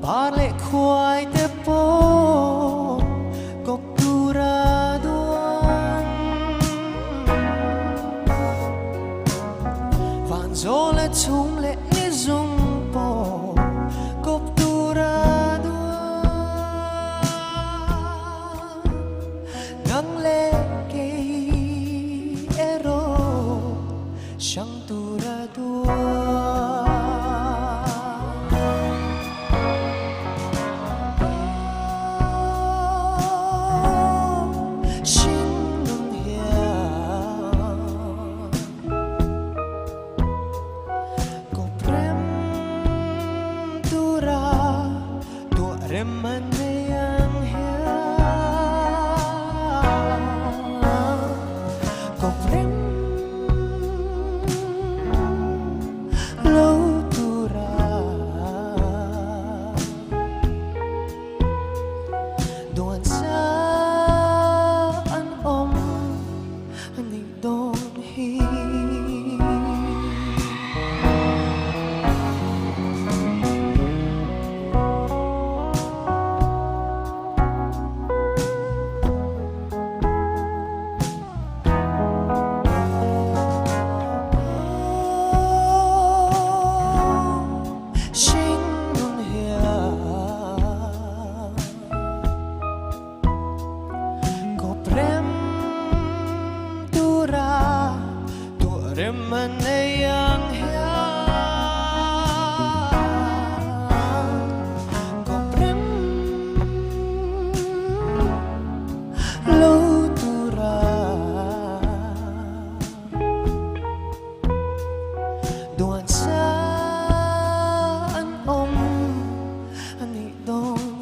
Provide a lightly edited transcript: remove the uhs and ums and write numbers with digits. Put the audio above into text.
ba lệ khoai tê po cốc tu ra đuông vạn gió lệ chung lệ dung po cốc tu ra đuông ngang lệ cây ero sang tu ra đuông Emmanuela Koprem lâu tu ra Doan sa an om ani don hi Emmanuela Koprem lâu tu ra Doan sa an om ani don